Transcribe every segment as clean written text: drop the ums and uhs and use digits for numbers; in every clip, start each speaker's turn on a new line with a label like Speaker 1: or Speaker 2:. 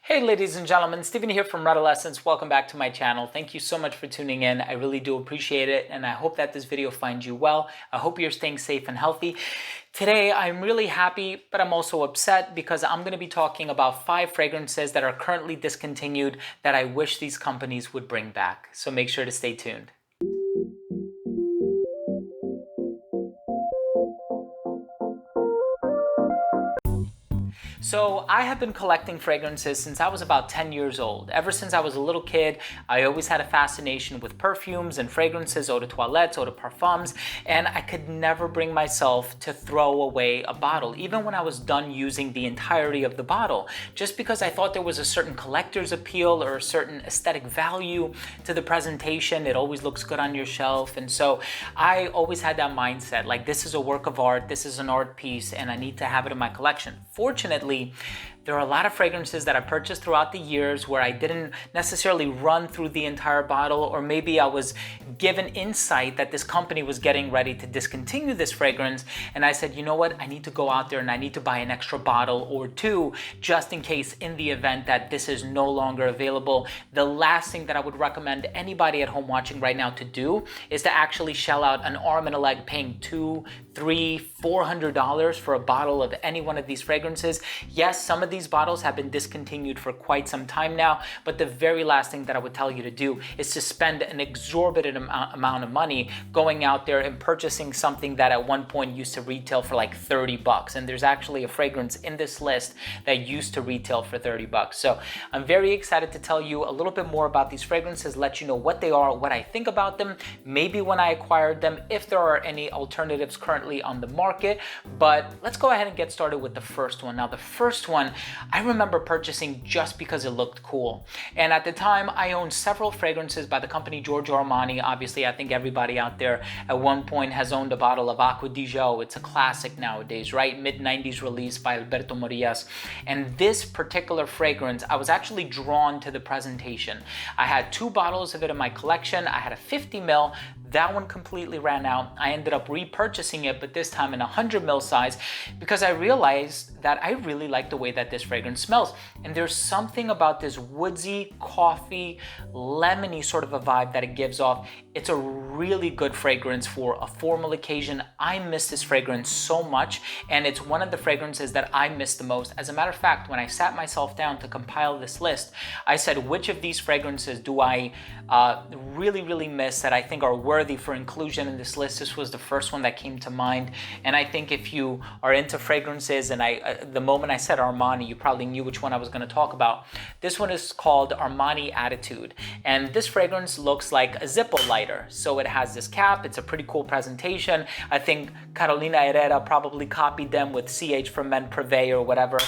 Speaker 1: Hey ladies and gentlemen, Steven here from Redolessence. Welcome back to my channel. Thank you so much for tuning in. I really do appreciate it, and I hope that this video finds you well. I hope you're staying safe and healthy. Today, I'm really happy, but I'm also upset because I'm going to be talking about 5 fragrances that are currently discontinued that I wish these companies would bring back. So make sure to stay tuned. So I have been collecting fragrances since I was about 10 years old. Ever since I was a little kid, I always had a fascination with perfumes and fragrances, eau de toilette, eau de parfums, and I could never bring myself to throw away a bottle, even when I was done using the entirety of the bottle, just because I thought there was a certain collector's appeal or a certain aesthetic value to the presentation. It always looks good on your shelf, and so I always had that mindset, like this is a work of art, this is an art piece, and I need to have it in my collection. Fortunately, there are a lot of fragrances that I purchased throughout the years where I didn't necessarily run through the entire bottle, or maybe I was given insight that this company was getting ready to discontinue this fragrance, and I said, you know what, I need to go out there and I need to buy an extra bottle or two just in case, in the event that this is no longer available. The last thing that I would recommend anybody at home watching right now to do is to actually shell out an arm and a leg paying $200, $300, $400 for a bottle of any one of these fragrances. Yes, some of these bottles have been discontinued for quite some time now, but the very last thing that I would tell you to do is to spend an exorbitant amount of money going out there and purchasing something that at one point used to retail for like 30 bucks. And there's actually a fragrance in this list that used to retail for 30 bucks. So I'm very excited to tell you a little bit more about these fragrances, let you know what they are, what I think about them, maybe when I acquired them, if there are any alternatives currently on the market. But let's go ahead and get started with the first one. Now, the first one I remember purchasing just because it looked cool. And at the time, I owned several fragrances by the company Giorgio Armani. Obviously, I think everybody out there at one point has owned a bottle of Acqua di Gio. It's a classic nowadays, right? Mid-90s release by Alberto Morillas. And this particular fragrance, I was actually drawn to the presentation. I had 2 bottles of it in my collection. I had a 50 ml. That one completely ran out. I ended up repurchasing it, but this time in a 100 ml size, because I realized that I really like the way that this fragrance smells. And there's something about this woodsy, coffee, lemony sort of a vibe that it gives off. It's a really good fragrance for a formal occasion. I miss this fragrance so much, and it's one of the fragrances that I miss the most. As a matter of fact, when I sat myself down to compile this list, I said, which of these fragrances do I really miss that I think are worthy for inclusion in this list? This was the first one that came to mind. And I think if you are into fragrances, and the moment I said Armani, you probably knew which one I was going to talk about. This one is called Armani Attitude, and this fragrance looks like a Zippo lighter. So it has this cap. It's a pretty cool presentation. I think Carolina Herrera probably copied them with CH for Men Privé or whatever.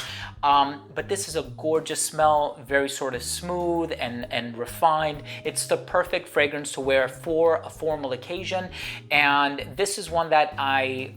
Speaker 1: But this is a gorgeous smell, very sort of smooth and refined. It's the perfect fragrance to wear for a formal occasion. And this is one that I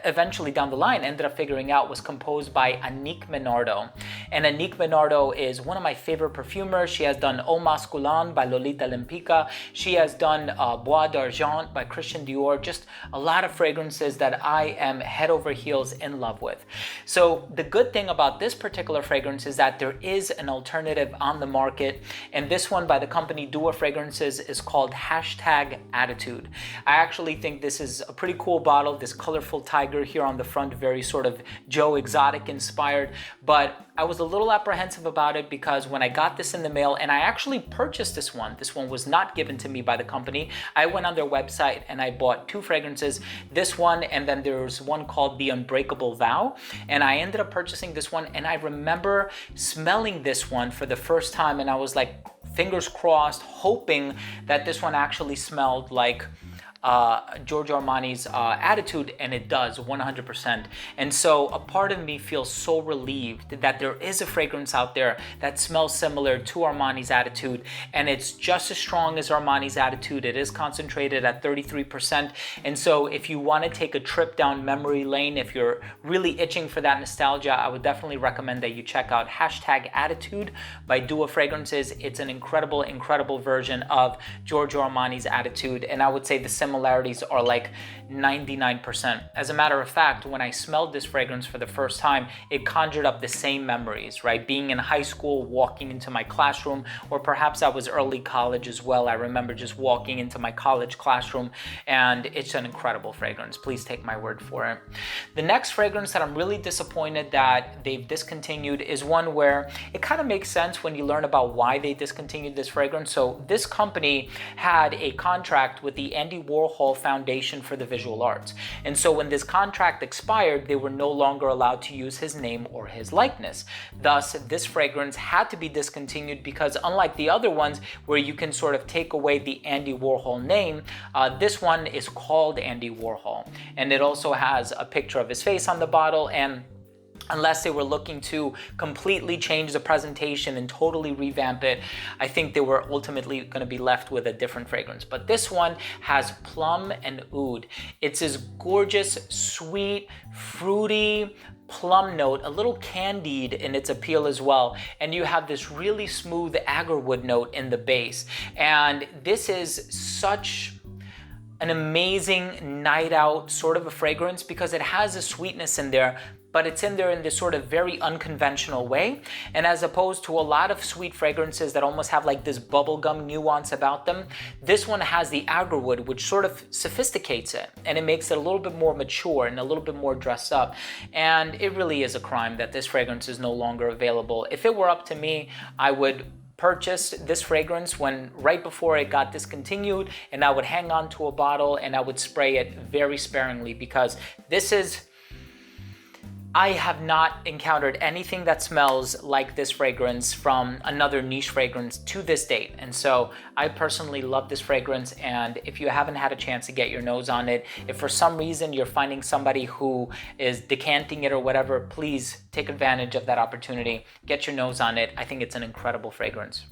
Speaker 1: eventually down the line ended up figuring out was composed by Annick Menardo. And Annick Menardo is one of my favorite perfumers. She has done Eau Masculin by Lolita Lempica. She has done Bois d'Argent by Christian Dior. Just a lot of fragrances that I am head over heels in love with. So the good thing about this particular fragrance is that there is an alternative on the market, and this one by the company Dua Fragrances is called #Attitude. I actually think this is a pretty cool bottle, this colorful tiger here on the front, very sort of Joe Exotic inspired, but I was a little apprehensive about it because when I got this in the mail, and I actually purchased this one was not given to me by the company. I went on their website and I bought 2 fragrances, this one, and then there's one called The Unbreakable Vow, and I ended up purchasing this one, and I remember smelling this one for the first time, and I was like, fingers crossed, hoping that this one actually smelled like Giorgio Armani's Attitude, and it does 100%. And so a part of me feels so relieved that there is a fragrance out there that smells similar to Armani's Attitude, and it's just as strong as Armani's Attitude. It is concentrated at 33%. And so if you want to take a trip down memory lane, if you're really itching for that nostalgia, I would definitely recommend that you check out #Attitude by Dua Fragrances. It's an incredible version of Giorgio Armani's Attitude, and I would say the similar similarities are like 99%. As a matter of fact, when I smelled this fragrance for the first time, it conjured up the same memories, right? Being in high school, walking into my classroom, or perhaps I was early college as well. I remember just walking into my college classroom, and it's an incredible fragrance. Please take my word for it. The next fragrance that I'm really disappointed that they've discontinued is one where it kind of makes sense when you learn about why they discontinued this fragrance. So this company had a contract with the Andy Warhol Foundation for the Visual Arts. And so when this contract expired, they were no longer allowed to use his name or his likeness. Thus, this fragrance had to be discontinued because unlike the other ones where you can sort of take away the Andy Warhol name, this one is called Andy Warhol. And it also has a picture of his face on the bottle, and unless they were looking to completely change the presentation and totally revamp it, I think they were ultimately going to be left with a different fragrance. But this one has plum and oud. It's this gorgeous, sweet, fruity plum note, a little candied in its appeal as well. And you have this really smooth agarwood note in the base. And this is such an amazing night out sort of a fragrance because it has a sweetness in there, but it's in there in this sort of very unconventional way. And as opposed to a lot of sweet fragrances that almost have like this bubblegum nuance about them, this one has the agarwood, which sort of sophisticates it, and it makes it a little bit more mature and a little bit more dressed up. And it really is a crime that this fragrance is no longer available. If it were up to me, I would purchase this fragrance right before it got discontinued, and I would hang on to a bottle and I would spray it very sparingly because I have not encountered anything that smells like this fragrance from another niche fragrance to this date. And so I personally love this fragrance. And if you haven't had a chance to get your nose on it, if for some reason you're finding somebody who is decanting it or whatever, please take advantage of that opportunity. Get your nose on it. I think it's an incredible fragrance.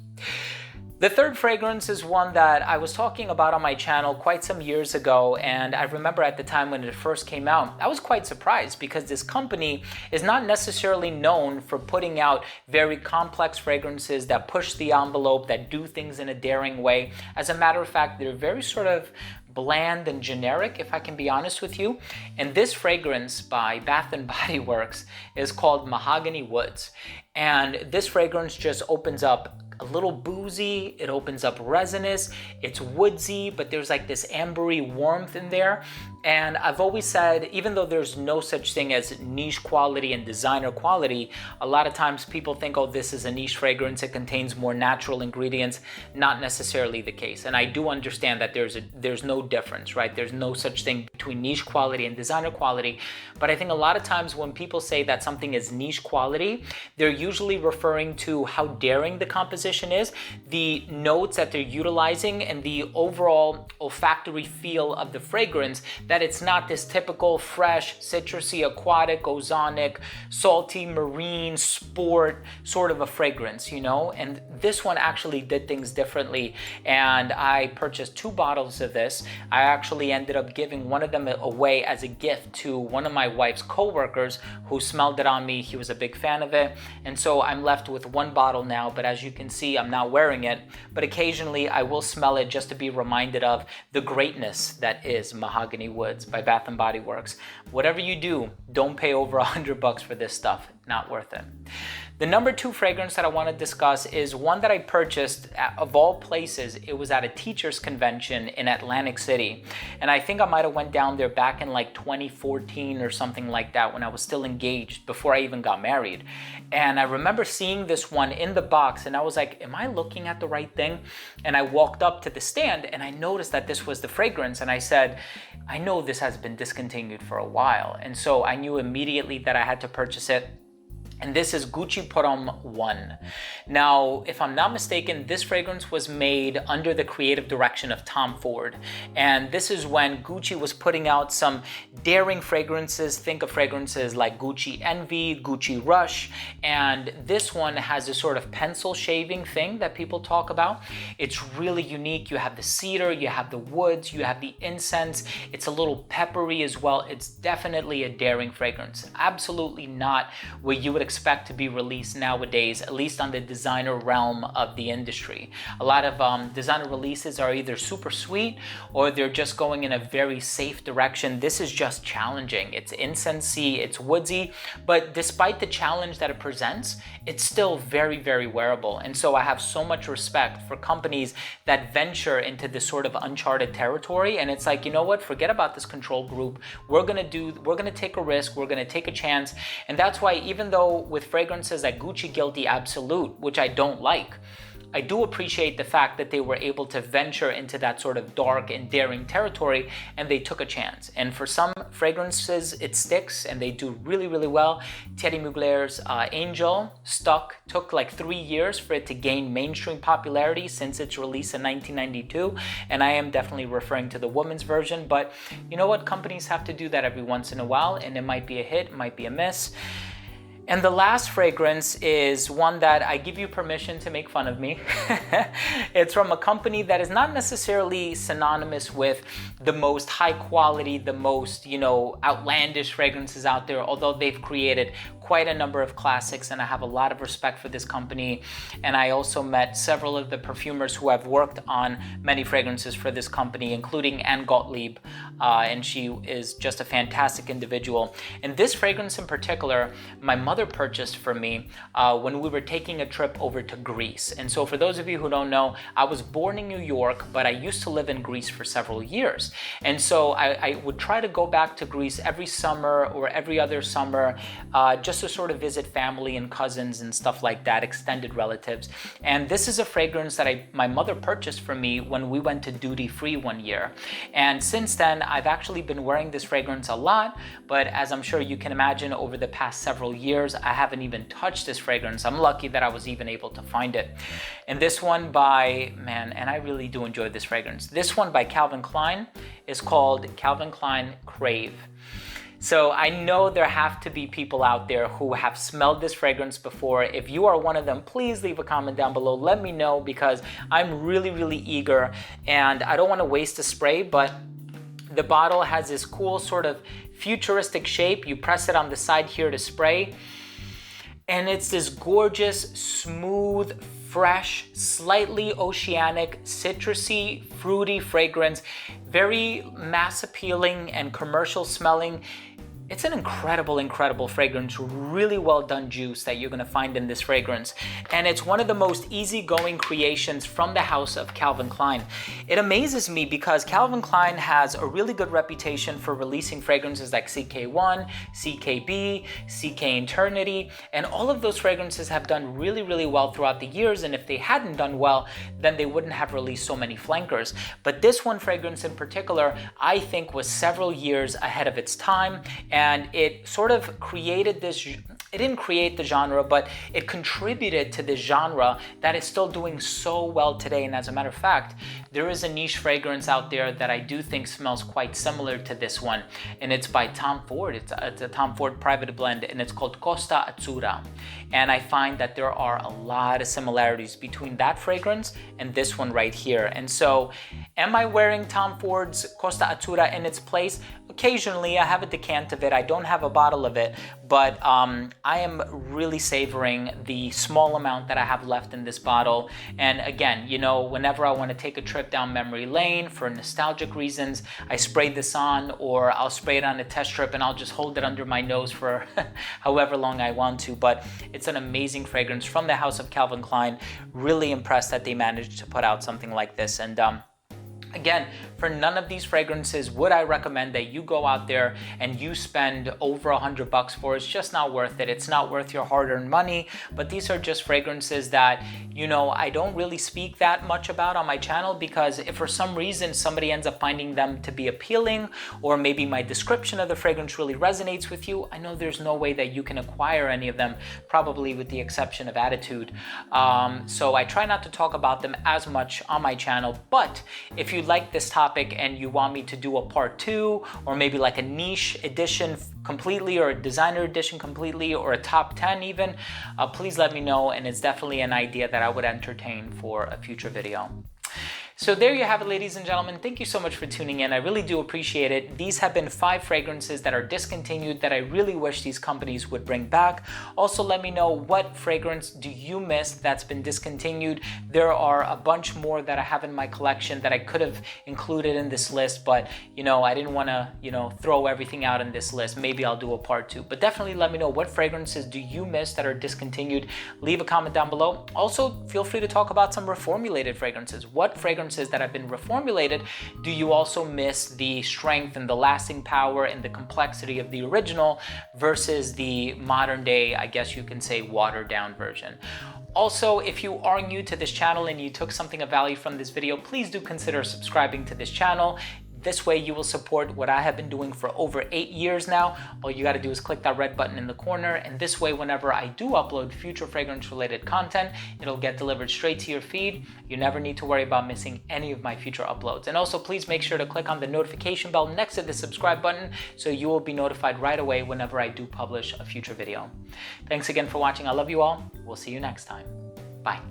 Speaker 1: The third fragrance is one that I was talking about on my channel quite some years ago, and I remember at the time when it first came out, I was quite surprised because this company is not necessarily known for putting out very complex fragrances that push the envelope, that do things in a daring way. As a matter of fact, they're very sort of bland and generic, if I can be honest with you. And this fragrance by Bath & Body Works is called Mahogany Woods. And this fragrance just opens up a little boozy, it opens up resinous, it's woodsy, but there's like this ambery warmth in there. And I've always said, even though there's no such thing as niche quality and designer quality, a lot of times people think, oh, this is a niche fragrance, it contains more natural ingredients. Not necessarily the case. And I do understand that there's no difference, right? There's no such thing between niche quality and designer quality. But I think a lot of times when people say that something is niche quality, they're usually referring to how daring the composition is, the notes that they're utilizing, and the overall olfactory feel of the fragrance, that it's not this typical fresh, citrusy, aquatic, ozonic, salty, marine, sport sort of a fragrance, you know? And this one actually did things differently. And I purchased 2 bottles of this. I actually ended up giving one of them away as a gift to one of my wife's coworkers who smelled it on me. He was a big fan of it. And so I'm left with 1 bottle now, but as you can see, I'm not wearing it. But occasionally I will smell it just to be reminded of the greatness that is Mahogany Woods by Bath & Body Works. Whatever you do, don't pay over $100 for this stuff. Not worth it. The number 2 fragrance that I want to discuss is one that I purchased of all places. It was at a teachers convention in Atlantic City. And I think I might have went down there back in like 2014 or something like that when I was still engaged before I even got married. And I remember seeing this one in the box and I was like, am I looking at the right thing? And I walked up to the stand and I noticed that this was the fragrance. And I said, I know this has been discontinued for a while. And so I knew immediately that I had to purchase it. And this is Gucci Pomme 1. Now, if I'm not mistaken, this fragrance was made under the creative direction of Tom Ford. And this is when Gucci was putting out some daring fragrances. Think of fragrances like Gucci Envy, Gucci Rush. And this one has this sort of pencil shaving thing that people talk about. It's really unique. You have the cedar, you have the woods, you have the incense. It's a little peppery as well. It's definitely a daring fragrance. Absolutely not what you would expect expect to be released nowadays, at least on the designer realm of the industry. A lot of designer releases are either super sweet or they're just going in a very safe direction. This is just challenging. It's incensey, it's woodsy, but despite the challenge that it presents, it's still very, very wearable. And so I have so much respect for companies that venture into this sort of uncharted territory. And it's like, you know what, forget about this control group. We're gonna take a risk, we're gonna take a chance. And that's why, even though with fragrances like Gucci Guilty Absolute, which I don't like, I do appreciate the fact that they were able to venture into that sort of dark and daring territory, and they took a chance. And for some fragrances, it sticks and they do really, really well. Thierry Mugler's Angel took like 3 years for it to gain mainstream popularity since its release in 1992. And I am definitely referring to the woman's version, but you know what? Companies have to do that every once in a while, and it might be a hit, it might be a miss. And the last fragrance is one that I give you permission to make fun of me. It's from a company that is not necessarily synonymous with the most high quality, the most, outlandish fragrances out there, although they've created quite a number of classics, and I have a lot of respect for this company. And I also met several of the perfumers who have worked on many fragrances for this company, including Anne Gottlieb, and she is just a fantastic individual. And this fragrance in particular, my mother purchased for me when we were taking a trip over to Greece. And so for those of you who don't know, I was born in New York, but I used to live in Greece for several years. And so I would try to go back to Greece every summer or every other summer, just to sort of visit family and cousins and stuff like that, extended relatives. And this is a fragrance that my mother purchased for me when we went to duty free one year. And since then, I've actually been wearing this fragrance a lot, but as I'm sure you can imagine, over the past several years, I haven't even touched this fragrance. I'm lucky that I was even able to find it. And this one and I really do enjoy this fragrance. This one by Calvin Klein is called Calvin Klein Crave. So I know there have to be people out there who have smelled this fragrance before. If you are one of them, please leave a comment down below. Let me know, because I'm really, really eager, and I don't want to waste a spray, but the bottle has this cool sort of futuristic shape. You press it on the side here to spray, and it's this gorgeous, smooth, fresh, slightly oceanic, citrusy, fruity fragrance, very mass appealing and commercial smelling. It's an incredible, incredible fragrance, really well done juice that you're gonna find in this fragrance. And it's one of the most easygoing creations from the house of Calvin Klein. It amazes me because Calvin Klein has a really good reputation for releasing fragrances like CK1, CKB, CK Eternity, and all of those fragrances have done really, really well throughout the years. And if they hadn't done well, then they wouldn't have released so many flankers. But this one fragrance in particular, I think, was several years ahead of its time. And it sort of created this, it didn't create the genre, but it contributed to this genre that is still doing so well today. And as a matter of fact, there is a niche fragrance out there that I do think smells quite similar to this one. And it's by Tom Ford. It's a Tom Ford private blend, and it's called Costa Azzurra. And I find that there are a lot of similarities between that fragrance and this one right here. And so, am I wearing Tom Ford's Costa Azzurra in its place? Occasionally, I have a decant of it. I don't have a bottle of it, but I am really savoring the small amount that I have left in this bottle. And again, whenever I want to take a trip down memory lane for nostalgic reasons, I spray this on, or I'll spray it on a test trip and I'll just hold it under my nose for however long I want to. But it's an amazing fragrance from the house of Calvin Klein. Really impressed that they managed to put out something like this. And again, for none of these fragrances would I recommend that you go out there and you spend over $100 for. It's just not worth it. It's not worth your hard-earned money. But these are just fragrances that, I don't really speak that much about on my channel, because if for some reason somebody ends up finding them to be appealing, or maybe my description of the fragrance really resonates with you, I know there's no way that you can acquire any of them, probably with the exception of Attitude. So I try not to talk about them as much on my channel. But if you like this topic and you want me to do a part 2, or maybe like a niche edition completely, or a designer edition completely, or a top 10 even, please let me know, and it's definitely an idea that I would entertain for a future video. So there you have it, ladies and gentlemen. Thank you so much for tuning in. I really do appreciate it. These have been 5 fragrances that are discontinued that I really wish these companies would bring back. Also, let me know, what fragrance do you miss that's been discontinued? There are a bunch more that I have in my collection that I could have included in this list, but I didn't want to, throw everything out in this list. Maybe I'll do a part 2, but definitely let me know, what fragrances do you miss that are discontinued? Leave a comment down below. Also, feel free to talk about some reformulated fragrances. What fragrances that have been reformulated do you also miss the strength and the lasting power and the complexity of the original versus the modern day, I guess you can say, watered down version? Also, if you are new to this channel and you took something of value from this video, please do consider subscribing to this channel. This way you will support what I have been doing for over 8 years now. All you gotta do is click that red button in the corner, and this way whenever I do upload future fragrance related content, it'll get delivered straight to your feed. You never need to worry about missing any of my future uploads. And also, please make sure to click on the notification bell next to the subscribe button so you will be notified right away whenever I do publish a future video. Thanks again for watching. I love you all. We'll see you next time. Bye.